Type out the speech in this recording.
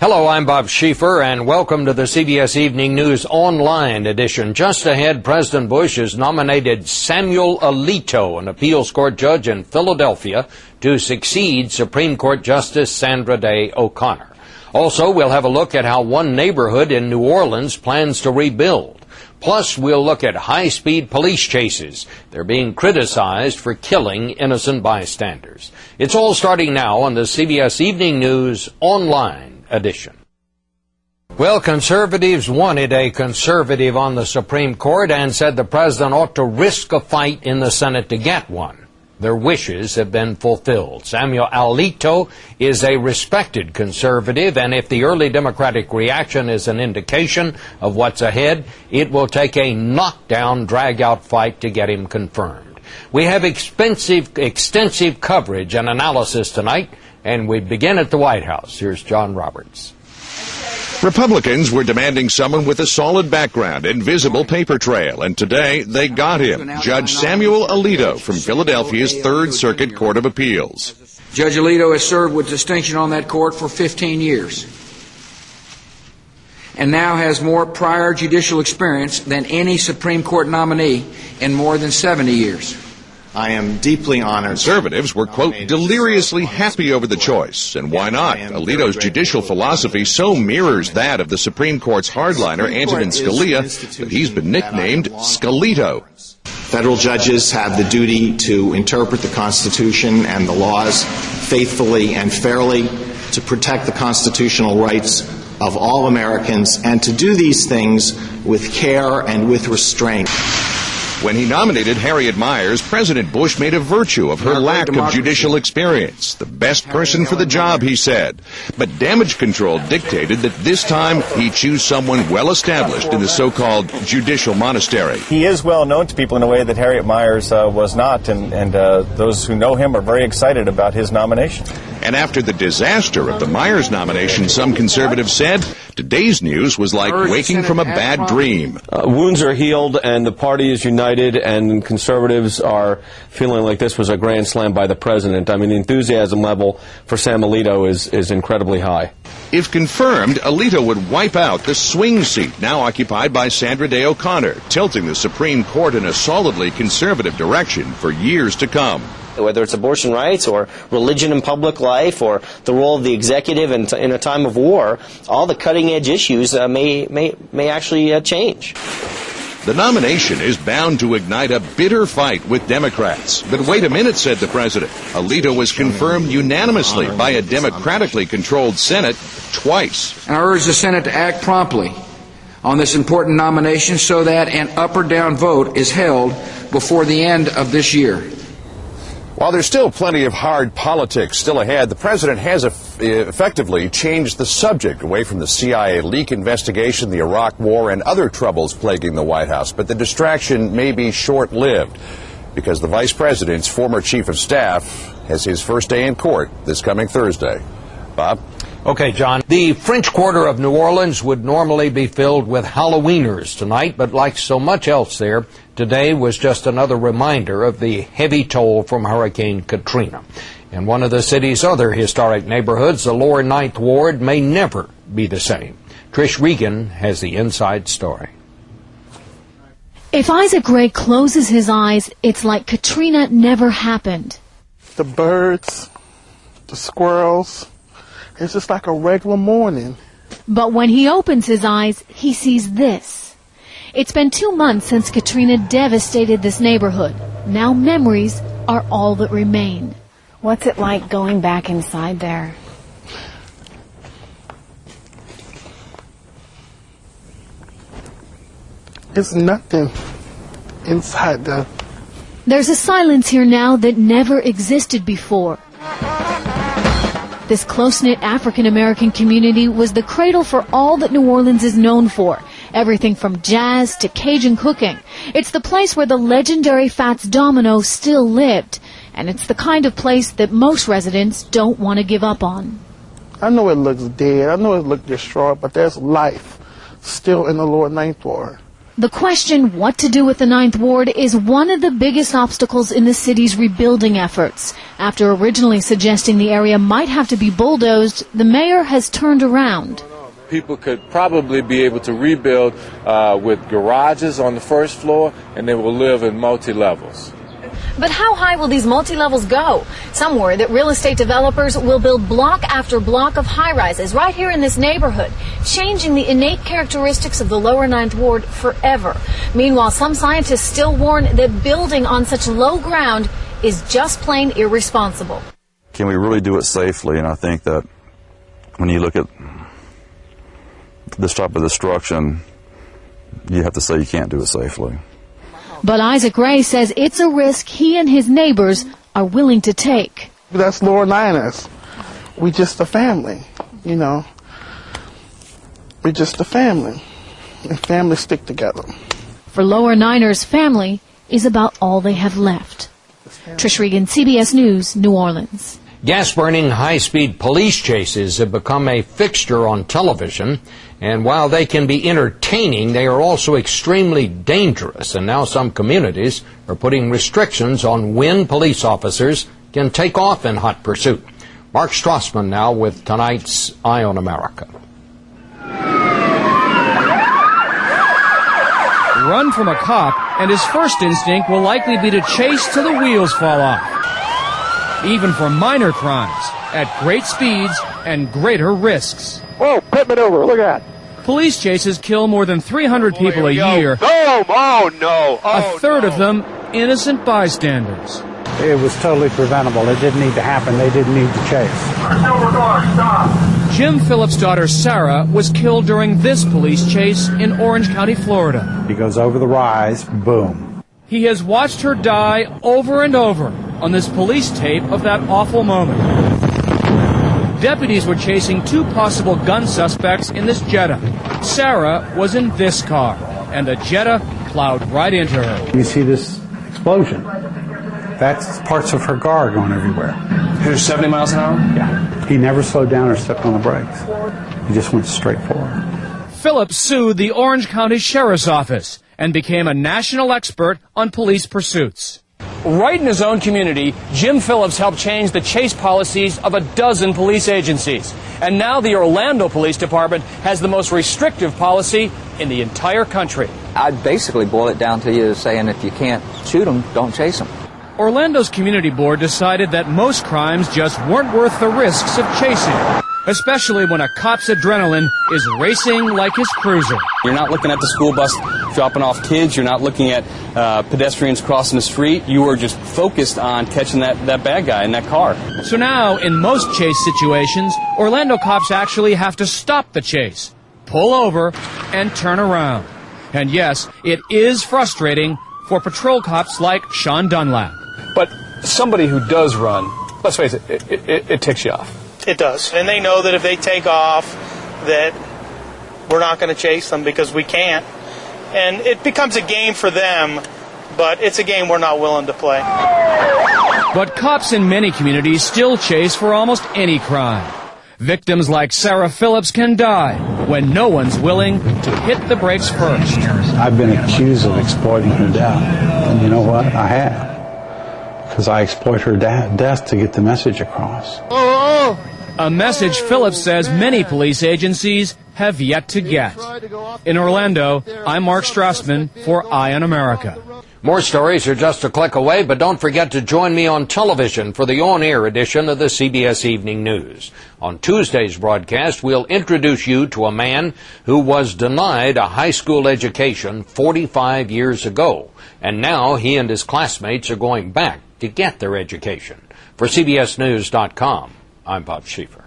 Hello, I'm Bob Schieffer, and welcome to the CBS Evening News Online edition. Just ahead, President Bush has nominated Samuel Alito, an appeals court judge in Philadelphia, to succeed Supreme Court Justice Sandra Day O'Connor. Also, we'll have a look at how one neighborhood in New Orleans plans to rebuild. Plus, we'll look at high-speed police chases. They're being criticized for killing innocent bystanders. It's all starting now on the CBS Evening News Online edition. Well, conservatives wanted a conservative on the Supreme Court and said the president ought to risk a fight in the Senate to get one. Their wishes have been fulfilled. Samuel Alito is a respected conservative, and if the early Democratic reaction is an indication of what's ahead, it will take a knockdown, drag-out fight to get him confirmed. We have extensive coverage and analysis tonight, and we begin at the White House. Here's John Roberts. Republicans were demanding someone with a solid background and visible paper trail, and today they got him, Judge Samuel Alito from Philadelphia's Third Circuit Court of Appeals. Judge Alito has served with distinction on that court for 15 years and now has more prior judicial experience than any Supreme Court nominee in more than 70 years. I am deeply honored. Conservatives were, quote, deliriously happy over the choice. And why not? Alito's judicial philosophy so mirrors that of the Supreme Court's hardliner, Antonin Scalia, that he's been nicknamed Scalito. Federal judges have the duty to interpret the Constitution and the laws faithfully and fairly, to protect the constitutional rights of all Americans, and to do these things with care and with restraint. When he nominated Harriet Miers, President Bush made a virtue of her lack of judicial experience. The best person for the job, he said. But damage control dictated that this time he choose someone well-established in the so-called judicial monastery. He is well known to people in a way that Harriet Miers was not, and those who know him are very excited about his nomination. And after the disaster of the Miers nomination, some conservatives said, today's news was like waking from a bad dream. Wounds are healed and the party is united, and conservatives are feeling like this was a grand slam by the president. I mean, the enthusiasm level for Sam Alito is incredibly high. If confirmed, Alito would wipe out the swing seat now occupied by Sandra Day O'Connor, tilting the Supreme Court in a solidly conservative direction for years to come. Whether it's abortion rights or religion in public life or the role of the executive in a time of war, all the cutting-edge issues may actually change. The nomination is bound to ignite a bitter fight with Democrats. But wait a minute, said the president. Alito was confirmed unanimously by a democratically controlled Senate twice. And I urge the Senate to act promptly on this important nomination so that an up or down vote is held before the end of this year. While there's still plenty of hard politics still ahead, the president has effectively changed the subject away from the CIA leak investigation, the Iraq War, and other troubles plaguing the White House. But the distraction may be short-lived because the vice president's former chief of staff has his first day in court this coming Thursday. Bob? Okay, John. The French Quarter of New Orleans would normally be filled with Halloweeners tonight, but like so much else there, today was just another reminder of the heavy toll from Hurricane Katrina. In one of the city's other historic neighborhoods, the Lower Ninth Ward may never be the same. Trish Regan has the inside story. If Isaac Ray closes his eyes, it's like Katrina never happened. The birds, the squirrels, it's just like a regular morning. But when he opens his eyes, he sees this. It's been 2 months since Katrina devastated this neighborhood. Now memories are all that remain. What's it like going back inside there? It's nothing inside there. There's a silence here now that never existed before. This close-knit African-American community was the cradle for all that New Orleans is known for. Everything from jazz to Cajun cooking. It's the place where the legendary Fats Domino still lived. And it's the kind of place that most residents don't want to give up on. I know it looks dead. I know it looks destroyed, but there's life still in the Lower Ninth Ward. The question, what to do with the 9th Ward, is one of the biggest obstacles in the city's rebuilding efforts. After originally suggesting the area might have to be bulldozed, the mayor has turned around. People could probably be able to rebuild with garages on the first floor, and they will live in multi-levels. But how high will these multi-levels go? Some worry that real estate developers will build block after block of high-rises right here in this neighborhood, changing the innate characteristics of the lower 9th Ward forever. Meanwhile, some scientists still warn that building on such low ground is just plain irresponsible. Can we really do it safely? And I think that when you look at this type of destruction, you have to say you can't do it safely. But Isaac Ray says it's a risk he and his neighbors are willing to take. That's Lower Niners. We just a family, you know. We just a family. And families stick together. For Lower Niners, family is about all they have left. Trish Regan, CBS News, New Orleans. Gas-burning, high-speed police chases have become a fixture on television, and while they can be entertaining, they are also extremely dangerous, and now some communities are putting restrictions on when police officers can take off in hot pursuit. Mark Strassman now with tonight's Eye on America. Run from a cop, and his first instinct will likely be to chase till the wheels fall off. Even for minor crimes, at great speeds and greater risks. Whoa, pit over, look at that. Police chases kill more than 300 people a year. Oh, no. A third of them innocent bystanders. It was totally preventable. It didn't need to happen. They didn't need to chase. Stop. Jim Phillips' daughter Sarah was killed during this police chase in Orange County, Florida. He goes over the rise, boom. He has watched her die over and over on this police tape of that awful moment. Deputies were chasing two possible gun suspects in this Jetta. Sarah was in this car, and the Jetta plowed right into her. You see this explosion? That's parts of her car going everywhere. It was 70 miles an hour? Yeah. He never slowed down or stepped on the brakes. He just went straight forward. Phillips sued the Orange County Sheriff's Office and became a national expert on police pursuits. Right in his own community, Jim Phillips helped change the chase policies of a dozen police agencies. And now the Orlando Police Department has the most restrictive policy in the entire country. I'd basically boil it down to you saying if you can't shoot them, don't chase them. Orlando's community board decided that most crimes just weren't worth the risks of chasing, especially when a cop's adrenaline is racing like his cruiser. You're not looking at the school bus dropping off kids. You're not looking at pedestrians crossing the street. You are just focused on catching that bad guy in that car. So now, in most chase situations, Orlando cops actually have to stop the chase, pull over, and turn around. And yes, it is frustrating for patrol cops like Sean Dunlap. But somebody who does run, let's face it, it ticks you off. It does. And they know that if they take off, that we're not going to chase them because we can't. And it becomes a game for them, but it's a game we're not willing to play. But cops in many communities still chase for almost any crime. Victims like Sarah Phillips can die when no one's willing to hit the brakes first. I've been accused of exploiting her death. And you know what? I have. Because I exploit her death to get the message across. A message Phillips says many police agencies have yet to get. In Orlando, I'm Mark Strassman for Eye on America. More stories are just a click away, but don't forget to join me on television for the on-air edition of the CBS Evening News. On Tuesday's broadcast, we'll introduce you to a man who was denied a high school education 45 years ago, and now he and his classmates are going back to get their education. For CBSNews.com, I'm Bob Schieffer.